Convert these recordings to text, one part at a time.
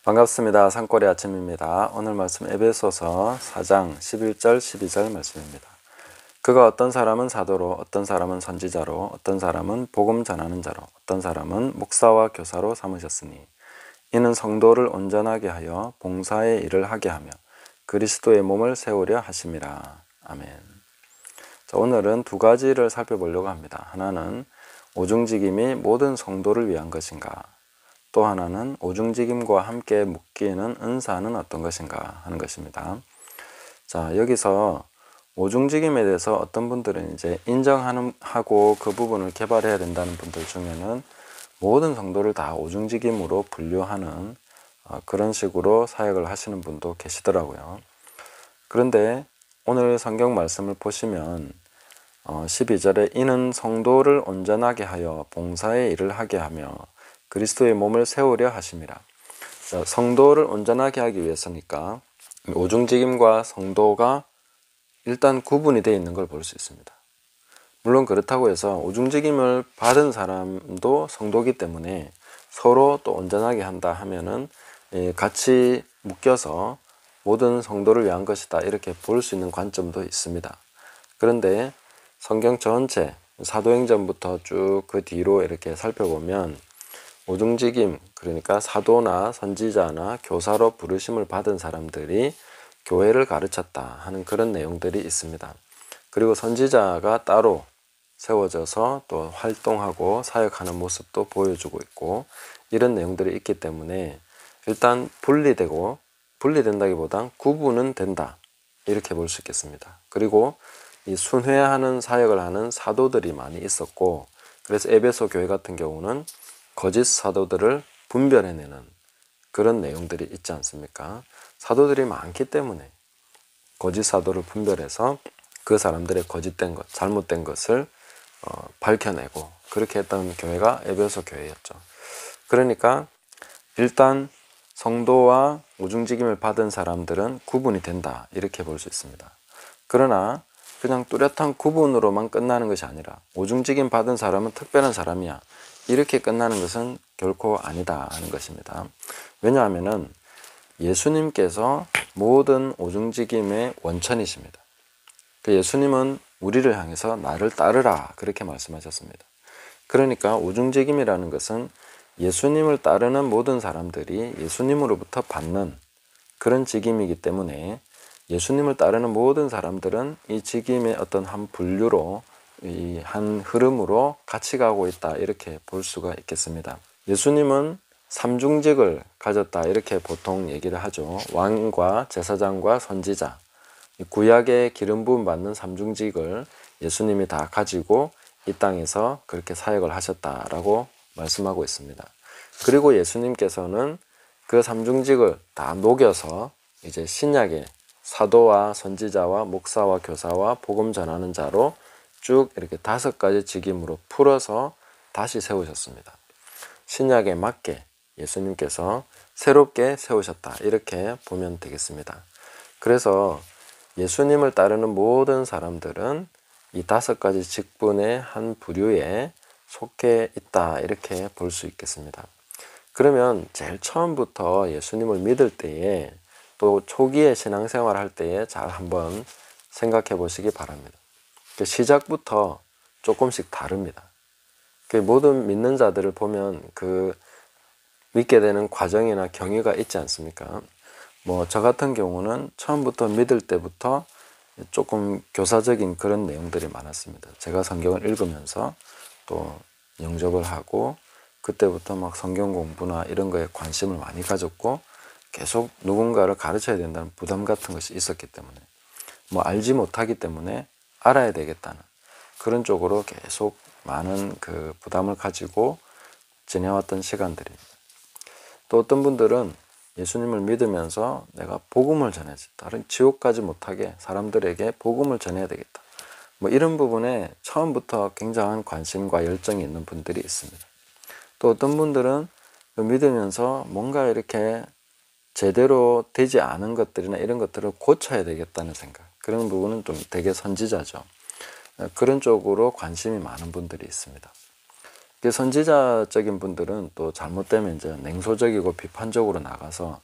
반갑습니다. 산골의 아침입니다. 오늘 말씀 에베소서 4장 11절 12절 말씀입니다. 그가 어떤 사람은 사도로, 어떤 사람은 선지자로, 어떤 사람은 복음 전하는 자로, 어떤 사람은 목사와 교사로 삼으셨으니 이는 성도를 온전하게 하여 봉사의 일을 하게 하며 그리스도의 몸을 세우려 하심이라. 아멘. 자, 오늘은 두 가지를 살펴보려고 합니다. 하나는 오중직임이 모든 성도를 위한 것인가, 또 하나는 오중직임과 함께 묶이는 은사는 어떤 것인가 하는 것입니다. 자, 여기서 오중직임에 대해서 어떤 분들은 이제 인정하고 그 부분을 개발해야 된다는 분들 중에는 모든 성도를 다 오중직임으로 분류하는 그런 식으로 사역을 하시는 분도 계시더라고요. 그런데 오늘 성경 말씀을 보시면 12절에 이는 성도를 온전하게 하여 봉사의 일을 하게 하며 그리스도의 몸을 세우려 하심이라. 자, 성도를 온전하게 하기 위해서니까 오중직임과 성도가 일단 구분이 되어 있는 걸 볼 수 있습니다. 물론 그렇다고 해서 오중직임을 받은 사람도 성도이기 때문에 서로 또 온전하게 한다 하면은 같이 묶여서 모든 성도를 위한 것이다 이렇게 볼 수 있는 관점도 있습니다. 그런데 성경 전체 사도행전부터 쭉 그 뒤로 이렇게 살펴보면 오중직임, 그러니까 사도나 선지자나 교사로 부르심을 받은 사람들이 교회를 가르쳤다 하는 그런 내용들이 있습니다. 그리고 선지자가 따로 세워져서 또 활동하고 사역하는 모습도 보여주고 있고 이런 내용들이 있기 때문에 일단 분리된다기보단 구분은 된다 이렇게 볼 수 있겠습니다. 그리고 이 순회하는 사역을 하는 사도들이 많이 있었고, 그래서 에베소 교회 같은 경우는 거짓 사도들을 분별해내는 그런 내용들이 있지 않습니까? 사도들이 많기 때문에 거짓 사도를 분별해서 그 사람들의 거짓된 것, 잘못된 것을 밝혀내고 그렇게 했던 교회가 에베소 교회였죠. 그러니까 일단 성도와 오중직임을 받은 사람들은 구분이 된다 이렇게 볼 수 있습니다. 그러나 그냥 뚜렷한 구분으로만 끝나는 것이 아니라 오중직임 받은 사람은 특별한 사람이야 이렇게 끝나는 것은 결코 아니다 하는 것입니다. 왜냐하면은 예수님께서 모든 오중직임의 원천이십니다. 예수님은 우리를 향해서 나를 따르라 그렇게 말씀하셨습니다. 그러니까 오중직임이라는 것은 예수님을 따르는 모든 사람들이 예수님으로부터 받는 그런 직임이기 때문에 예수님을 따르는 모든 사람들은 이 직임의 어떤 한 분류로 이 한 흐름으로 같이 가고 있다 이렇게 볼 수가 있겠습니다. 예수님은 삼중직을 가졌다 이렇게 보통 얘기를 하죠. 왕과 제사장과 선지자, 구약의 기름 부음 받는 삼중직을 예수님이 다 가지고 이 땅에서 그렇게 사역을 하셨다라고 말씀하고 있습니다. 그리고 예수님께서는 그 삼중직을 다 녹여서 이제 신약의 사도와 선지자와 목사와 교사와 복음 전하는 자로 쭉 이렇게 5가지 직임으로 풀어서 다시 세우셨습니다. 신약에 맞게 예수님께서 새롭게 세우셨다 이렇게 보면 되겠습니다. 그래서 예수님을 따르는 모든 사람들은 이 5가지 직분의 한 부류에 속해 있다 이렇게 볼 수 있겠습니다. 그러면 제일 처음부터 예수님을 믿을 때에 또 초기에 신앙생활 할 때에 잘 한번 생각해 보시기 바랍니다. 시작부터 조금씩 다릅니다. 모든 믿는 자들을 보면 그 믿게 되는 과정이나 경위가 있지 않습니까? 저 같은 경우는 처음부터 믿을 때부터 조금 교사적인 그런 내용들이 많았습니다. 제가 성경을 읽으면서 또 영접을 하고 그때부터 막 성경 공부나 이런 거에 관심을 많이 가졌고 계속 누군가를 가르쳐야 된다는 부담 같은 것이 있었기 때문에 알지 못하기 때문에 알아야 되겠다는 그런 쪽으로 계속 많은 그 부담을 가지고 지내왔던 시간들입니다. 또 어떤 분들은 예수님을 믿으면서 내가 복음을 전해야지, 다른 지옥 가지 못하게 사람들에게 복음을 전해야 되겠다, 이런 부분에 처음부터 굉장한 관심과 열정이 있는 분들이 있습니다. 또 어떤 분들은 믿으면서 뭔가 이렇게 제대로 되지 않은 것들이나 이런 것들을 고쳐야 되겠다는 생각, 그런 부분은 좀 되게 선지자죠. 그런 쪽으로 관심이 많은 분들이 있습니다. 선지자적인 분들은 또 잘못되면 이제 냉소적이고 비판적으로 나가서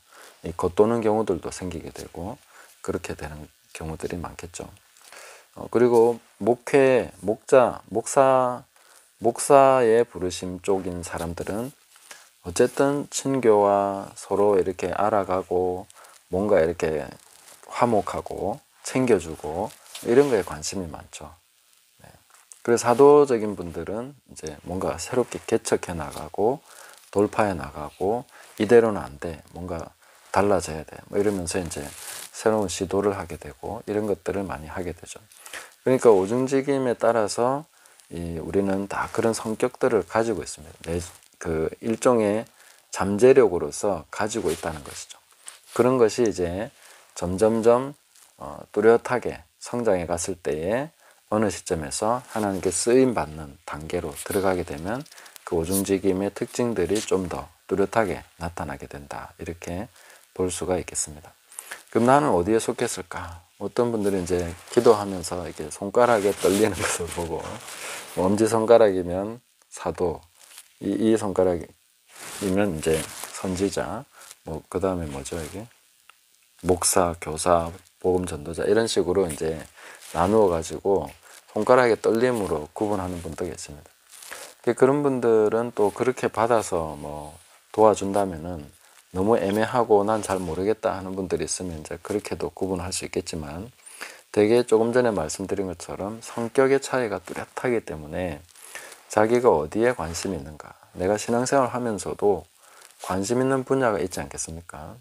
겉도는 경우들도 생기게 되고 그렇게 되는 경우들이 많겠죠. 그리고 목사의 부르심 쪽인 사람들은 어쨌든 친교와 서로 이렇게 알아가고 뭔가 이렇게 화목하고 챙겨주고 이런 거에 관심이 많죠. 그래서 사도적인 분들은 이제 뭔가 새롭게 개척해 나가고 돌파해 나가고 이대로는 안 돼. 뭔가 달라져야 돼. 뭐 이러면서 이제 새로운 시도를 하게 되고 이런 것들을 많이 하게 되죠. 그러니까 오중직임에 따라서 우리는 다 그런 성격들을 가지고 있습니다. 그 일종의 잠재력으로서 가지고 있다는 것이죠. 그런 것이 이제 점점점 뚜렷하게 성장해 갔을 때에 어느 시점에서 하나님께 쓰임받는 단계로 들어가게 되면 그 오중직임의 특징들이 좀 더 뚜렷하게 나타나게 된다. 이렇게 볼 수가 있겠습니다. 그럼 나는 어디에 속했을까? 어떤 분들은 이제 기도하면서 이렇게 손가락에 떨리는 것을 보고 엄지손가락이면 사도, 이 손가락이면 이제 선지자, 그 다음에 뭐죠, 이게? 목사, 교사, 복음 전도자 이런 식으로 이제 나누어 가지고 손가락의 떨림으로 구분하는 분도 계십니다. 그런 분들은 또 그렇게 받아서 뭐 도와준다면은 너무 애매하고 난 잘 모르겠다 하는 분들이 있으면 이제 그렇게도 구분할 수 있겠지만 되게 조금 전에 말씀드린 것처럼 성격의 차이가 뚜렷하기 때문에 자기가 어디에 관심이 있는가, 내가 신앙생활 하면서도 관심 있는 분야가 있지 않겠습니까?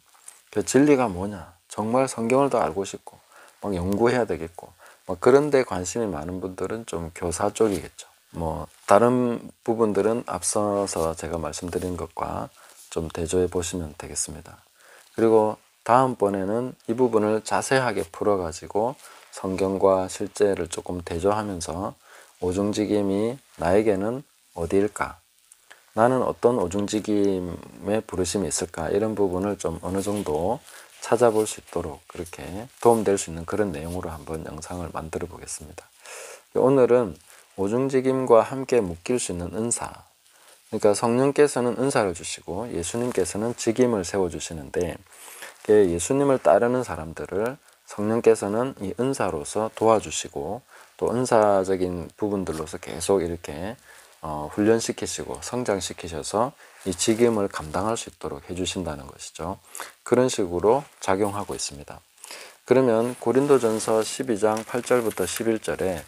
그 진리가 뭐냐, 정말 성경을 더 알고 싶고 막 연구해야 되겠고 막 그런 데 관심이 많은 분들은 좀 교사 쪽이겠죠. 뭐 다른 부분들은 앞서서 제가 말씀드린 것과 좀 대조해 보시면 되겠습니다. 그리고 다음번에는 이 부분을 자세하게 풀어 가지고 성경과 실제를 조금 대조하면서 오중직임이 나에게는 어디일까, 나는 어떤 오중직임의 부르심이 있을까, 이런 부분을 좀 어느 정도 찾아볼 수 있도록 그렇게 도움될 수 있는 그런 내용으로 한번 영상을 만들어 보겠습니다. 오늘은 오중직임과 함께 묶일 수 있는 은사, 그러니까 성령께서는 은사를 주시고 예수님께서는 직임을 세워주시는데 예수님을 따르는 사람들을 성령께서는 이 은사로서 도와주시고 또 은사적인 부분들로서 계속 이렇게 훈련시키시고 성장시키셔서 이 직임을 감당할 수 있도록 해주신다는 것이죠. 그런 식으로 작용하고 있습니다. 그러면 고린도전서 12장 8절부터 11절에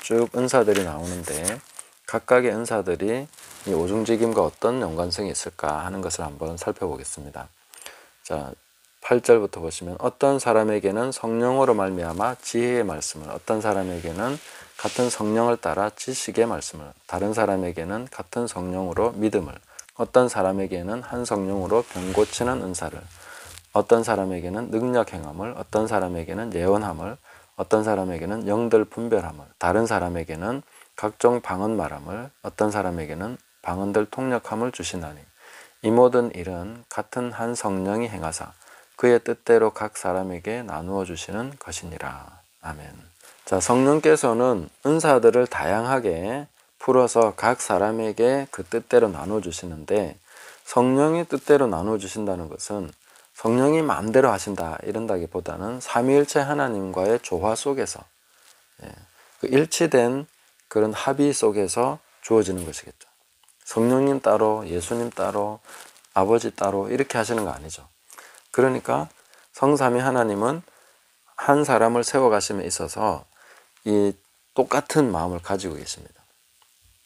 쭉 은사들이 나오는데 각각의 은사들이 이 오중직임과 어떤 연관성이 있을까 하는 것을 한번 살펴보겠습니다. 자, 8절부터 보시면 어떤 사람에게는 성령으로 말미암아 지혜의 말씀을, 어떤 사람에게는 같은 성령을 따라 지식의 말씀을, 다른 사람에게는 같은 성령으로 믿음을, 어떤 사람에게는 한 성령으로 병 고치는 은사를, 어떤 사람에게는 능력 행함을, 어떤 사람에게는 예언함을, 어떤 사람에게는 영들 분별함을, 다른 사람에게는 각종 방언 말함을, 어떤 사람에게는 방언들 통역함을 주시나니 이 모든 일은 같은 한 성령이 행하사 그의 뜻대로 각 사람에게 나누어 주시는 것이니라. 아멘. 자, 성령께서는 은사들을 다양하게 풀어서 각 사람에게 그 뜻대로 나누어 주시는데 성령이 뜻대로 나누어 주신다는 것은 성령이 마음대로 하신다 이런다기보다는 삼위일체 하나님과의 조화 속에서 그 일치된 그런 합의 속에서 주어지는 것이겠죠. 성령님 따로, 예수님 따로, 아버지 따로 이렇게 하시는 거 아니죠. 그러니까 성삼위 하나님은 한 사람을 세워가심에 있어서 이 똑같은 마음을 가지고 계십니다.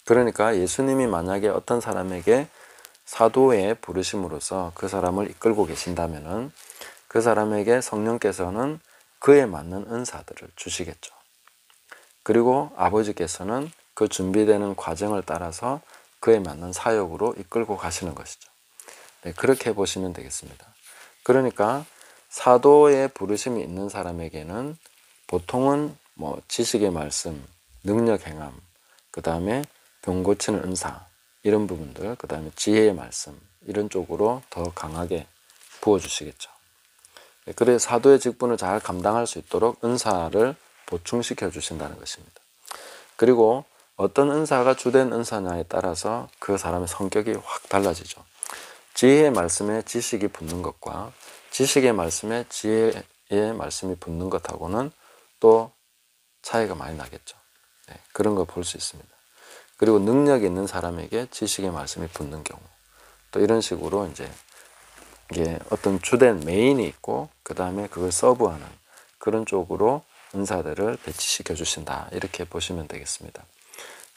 그러니까 예수님이 만약에 어떤 사람에게 사도의 부르심으로써 그 사람을 이끌고 계신다면은 그 사람에게 성령께서는 그에 맞는 은사들을 주시겠죠. 그리고 아버지께서는 그 준비되는 과정을 따라서 그에 맞는 사역으로 이끌고 가시는 것이죠. 네, 그렇게 보시면 되겠습니다. 그러니까 사도의 부르심이 있는 사람에게는 보통은 뭐 지식의 말씀, 능력 행함, 그 다음에 병 고치는 은사 이런 부분들, 그 다음에 지혜의 말씀 이런 쪽으로 더 강하게 부어주시겠죠. 네, 그래서 사도의 직분을 잘 감당할 수 있도록 은사를 보충시켜 주신다는 것입니다. 그리고 어떤 은사가 주된 은사냐에 따라서 그 사람의 성격이 확 달라지죠. 지혜의 말씀에 지식이 붙는 것과 지식의 말씀에 지혜의 말씀이 붙는 것하고는 또 차이가 많이 나겠죠. 네, 그런 거 볼 수 있습니다. 그리고 능력이 있는 사람에게 지식의 말씀이 붙는 경우, 또 이런 식으로 이제 이게 어떤 주된 메인이 있고 그 다음에 그걸 서브하는 그런 쪽으로 은사들을 배치시켜 주신다, 이렇게 보시면 되겠습니다.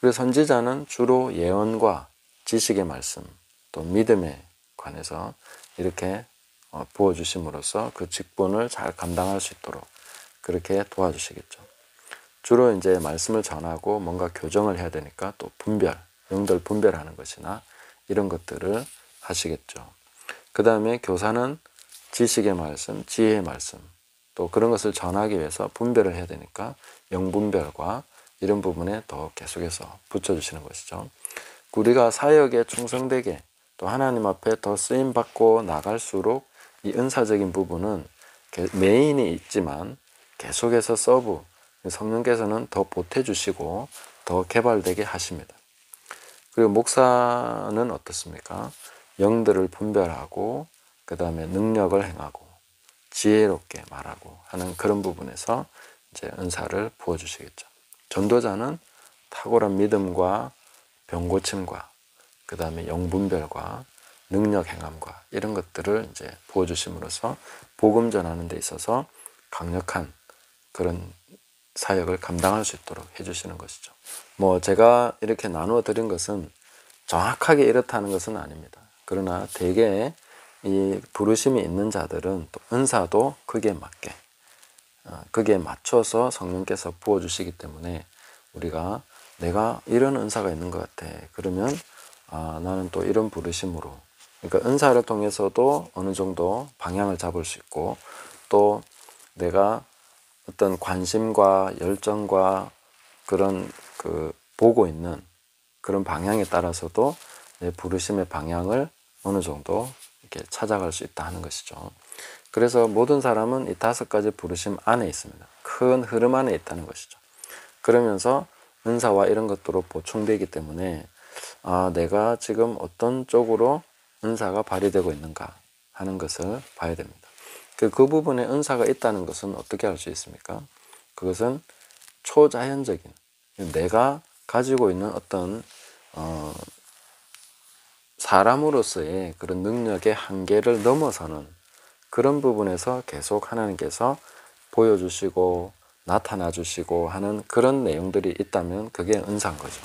그래서 선지자는 주로 예언과 지식의 말씀 또 믿음에 관해서 이렇게 부어주심으로써 그 직분을 잘 감당할 수 있도록 그렇게 도와주시겠죠. 주로 이제 말씀을 전하고 뭔가 교정을 해야 되니까 또 분별, 영들 분별하는 것이나 이런 것들을 하시겠죠. 그 다음에 교사는 지식의 말씀, 지혜의 말씀, 또 그런 것을 전하기 위해서 분별을 해야 되니까 영분별과 이런 부분에 더 계속해서 붙여주시는 것이죠. 우리가 사역에 충성되게 또 하나님 앞에 더 쓰임받고 나갈수록 이 은사적인 부분은 메인이 있지만 계속해서 서브, 성령께서는 더 보태주시고 더 개발되게 하십니다. 그리고 목사는 어떻습니까? 영들을 분별하고 그 다음에 능력을 행하고 지혜롭게 말하고 하는 그런 부분에서 이제 은사를 부어주시겠죠. 전도자는 탁월한 믿음과 병고침과 그 다음에 영분별과 능력 행함과 이런 것들을 이제 부어주심으로써 복음 전하는 데 있어서 강력한 그런 사역을 감당할 수 있도록 해주시는 것이죠. 뭐 제가 이렇게 나누어 드린 것은 정확하게 이렇다는 것은 아닙니다. 그러나 대개 이 부르심이 있는 자들은 또 은사도 그게 맞게 그게 맞춰서 성령께서 부어주시기 때문에 우리가 내가 이런 은사가 있는 것 같아. 그러면 나는 또 이런 부르심으로, 그러니까 은사를 통해서도 어느 정도 방향을 잡을 수 있고 또 내가 어떤 관심과 열정과 그런 보고 있는 그런 방향에 따라서도 내 부르심의 방향을 어느 정도 이렇게 찾아갈 수 있다 하는 것이죠. 그래서 모든 사람은 이 5가지 부르심 안에 있습니다. 큰 흐름 안에 있다는 것이죠. 그러면서 은사와 이런 것들로 보충되기 때문에 내가 지금 어떤 쪽으로 은사가 발휘되고 있는가 하는 것을 봐야 됩니다. 그 부분에 은사가 있다는 것은 어떻게 알 수 있습니까? 그것은 초자연적인, 내가 가지고 있는 어떤 사람으로서의 그런 능력의 한계를 넘어서는 그런 부분에서 계속 하나님께서 보여주시고 나타나 주시고 하는 그런 내용들이 있다면 그게 은사인 거죠.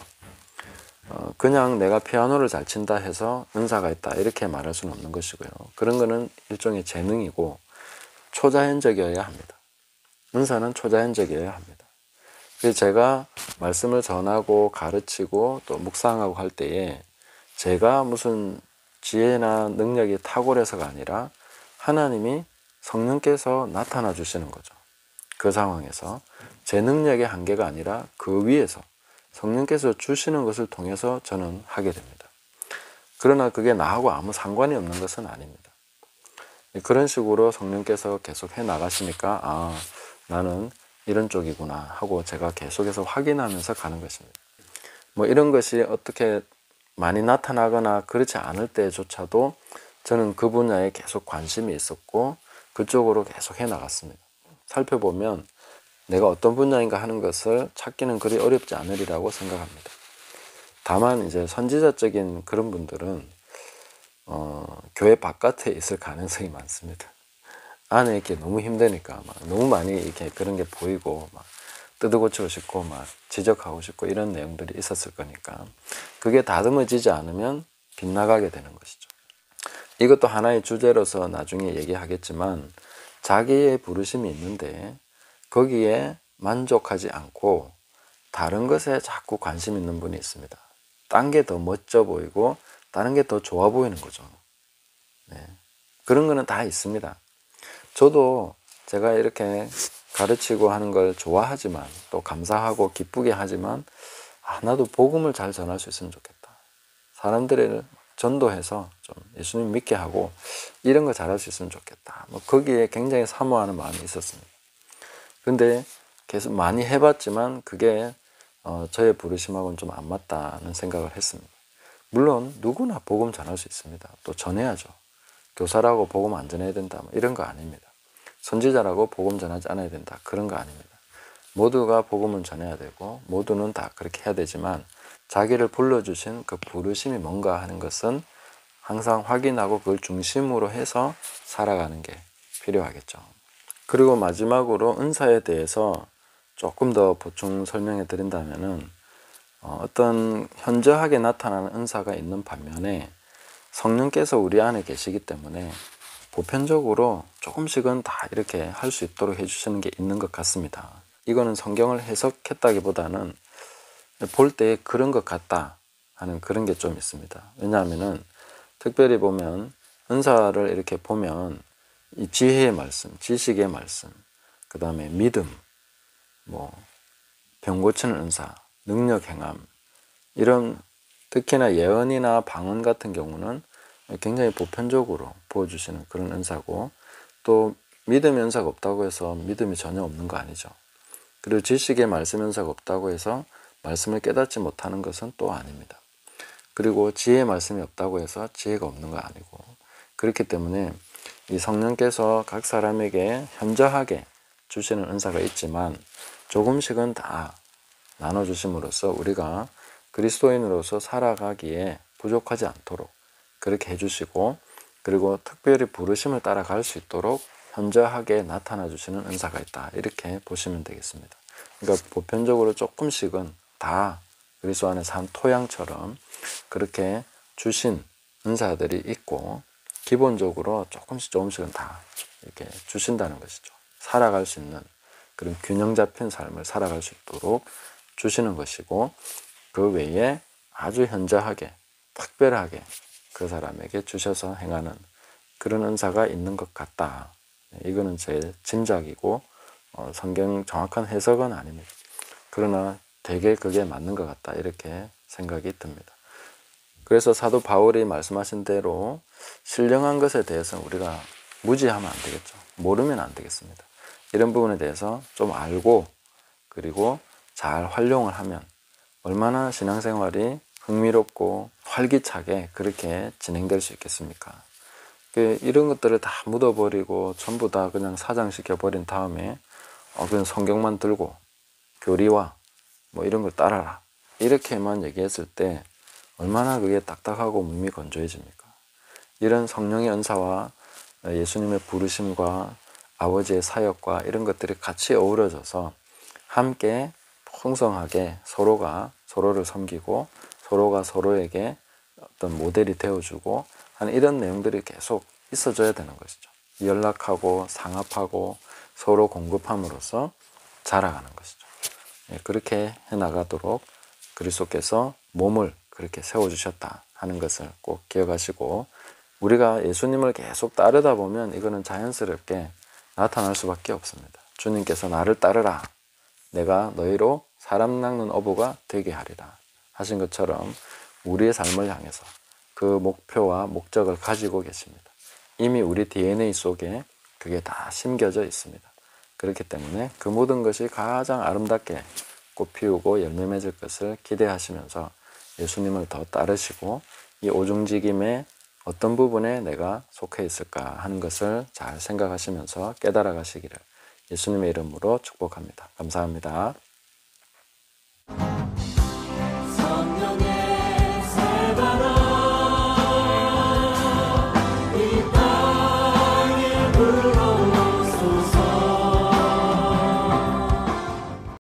그냥 내가 피아노를 잘 친다 해서 은사가 있다 이렇게 말할 수는 없는 것이고요. 그런 거는 일종의 재능이고 초자연적이어야 합니다. 은사는 초자연적이어야 합니다. 그래서 제가 말씀을 전하고 가르치고 또 묵상하고 할 때에 제가 무슨 지혜나 능력이 탁월해서가 아니라 하나님이 성령께서 나타나 주시는 거죠. 그 상황에서 제 능력의 한계가 아니라 그 위에서 성령께서 주시는 것을 통해서 저는 하게 됩니다. 그러나 그게 나하고 아무 상관이 없는 것은 아닙니다. 그런 식으로 성령께서 계속 해 나가시니까 나는 이런 쪽이구나 하고 제가 계속해서 확인하면서 가는 것입니다. 뭐 이런 것이 어떻게 많이 나타나거나 그렇지 않을 때조차도 저는 그 분야에 계속 관심이 있었고 그쪽으로 계속 해 나갔습니다. 살펴보면 내가 어떤 분야인가 하는 것을 찾기는 그리 어렵지 않으리라고 생각합니다. 다만 이제 선지자적인 그런 분들은 교회 바깥에 있을 가능성이 많습니다. 안에 있기 너무 힘드니까 너무 많이 이렇게 그런 게 보이고 뜯어고치고 싶고 지적하고 싶고 이런 내용들이 있었을 거니까 그게 다듬어지지 않으면 빗나가게 되는 것이죠. 이것도 하나의 주제로서 나중에 얘기하겠지만 자기의 부르심이 있는데 거기에 만족하지 않고 다른 것에 자꾸 관심 있는 분이 있습니다. 딴 게 더 멋져 보이고 다른 게 더 좋아 보이는 거죠. 네. 그런 거는 다 있습니다. 저도 제가 이렇게 가르치고 하는 걸 좋아하지만 또 감사하고 기쁘게 하지만 나도 복음을 잘 전할 수 있으면 좋겠다. 사람들을 전도해서 좀 예수님 믿게 하고 이런 거 잘할 수 있으면 좋겠다. 거기에 굉장히 사모하는 마음이 있었습니다. 근데 계속 많이 해봤지만 그게 저의 부르심하고는 좀 안 맞다는 생각을 했습니다. 물론 누구나 복음 전할 수 있습니다. 또 전해야죠. 교사라고 복음 안 전해야 된다 이런 거 아닙니다. 선지자라고 복음 전하지 않아야 된다 그런 거 아닙니다. 모두가 복음은 전해야 되고 모두는 다 그렇게 해야 되지만 자기를 불러주신 그 부르심이 뭔가 하는 것은 항상 확인하고 그걸 중심으로 해서 살아가는 게 필요하겠죠. 그리고 마지막으로 은사에 대해서 조금 더 보충 설명해 드린다면은 어떤 현저하게 나타나는 은사가 있는 반면에 성령께서 우리 안에 계시기 때문에 보편적으로 조금씩은 다 이렇게 할 수 있도록 해주시는 게 있는 것 같습니다. 이거는 성경을 해석했다기보다는 볼 때 그런 것 같다 하는 그런 게 좀 있습니다. 왜냐하면은 특별히 보면 은사를 이렇게 보면 이 지혜의 말씀, 지식의 말씀, 그 다음에 믿음, 병 고치는 은사, 능력 행함 이런 특히나 예언이나 방언 같은 경우는 굉장히 보편적으로 보여주시는 그런 은사고 또 믿음의 은사가 없다고 해서 믿음이 전혀 없는 거 아니죠. 그리고 지식의 말씀 은사가 없다고 해서 말씀을 깨닫지 못하는 것은 또 아닙니다. 그리고 지혜의 말씀이 없다고 해서 지혜가 없는 거 아니고 그렇기 때문에 이 성령께서 각 사람에게 현저하게 주시는 은사가 있지만 조금씩은 다 나눠주심으로써 우리가 그리스도인으로서 살아가기에 부족하지 않도록 그렇게 해주시고 그리고 특별히 부르심을 따라갈 수 있도록 현저하게 나타나 주시는 은사가 있다 이렇게 보시면 되겠습니다. 그러니까 보편적으로 조금씩은 다 그리스도 안에 산 토양처럼 그렇게 주신 은사들이 있고 기본적으로 조금씩은 다 이렇게 주신다는 것이죠. 살아갈 수 있는 그런 균형 잡힌 삶을 살아갈 수 있도록 주시는 것이고 그 외에 아주 현저하게 특별하게 그 사람에게 주셔서 행하는 그런 은사가 있는 것 같다. 이거는 제 짐작이고 성경 정확한 해석은 아닙니다. 그러나 되게 그게 맞는 것 같다 이렇게 생각이 듭니다. 그래서 사도 바울이 말씀하신 대로 신령한 것에 대해서 우리가 무지하면 안 되겠죠. 모르면 안 되겠습니다. 이런 부분에 대해서 좀 알고 그리고 잘 활용을 하면 얼마나 신앙생활이 흥미롭고 활기차게 그렇게 진행될 수 있겠습니까? 이런 것들을 다 묻어버리고 전부 다 그냥 사장시켜버린 다음에 그냥 성경만 들고 교리와 이런 걸 따라라 이렇게만 얘기했을 때 얼마나 그게 딱딱하고 몸이 건조해집니까? 이런 성령의 은사와 예수님의 부르심과 아버지의 사역과 이런 것들이 같이 어우러져서 함께 풍성하게 서로가 서로를 섬기고 서로가 서로에게 어떤 모델이 되어주고 하는 이런 내용들이 계속 있어줘야 되는 것이죠. 연락하고 상합하고 서로 공급함으로써 자라가는 것이죠. 그렇게 해나가도록 그리스도께서 몸을 그렇게 세워주셨다 하는 것을 꼭 기억하시고 우리가 예수님을 계속 따르다 보면 이거는 자연스럽게 나타날 수밖에 없습니다. 주님께서 나를 따르라. 내가 너희로 사람 낚는 어부가 되게 하리라 하신 것처럼 우리의 삶을 향해서 그 목표와 목적을 가지고 계십니다. 이미 우리 DNA 속에 그게 다 심겨져 있습니다. 그렇기 때문에 그 모든 것이 가장 아름답게 꽃 피우고 열매 맺을 것을 기대하시면서 예수님을 더 따르시고 이 오중직임의 어떤 부분에 내가 속해 있을까 하는 것을 잘 생각하시면서 깨달아 가시기를 예수님의 이름으로 축복합니다. 감사합니다.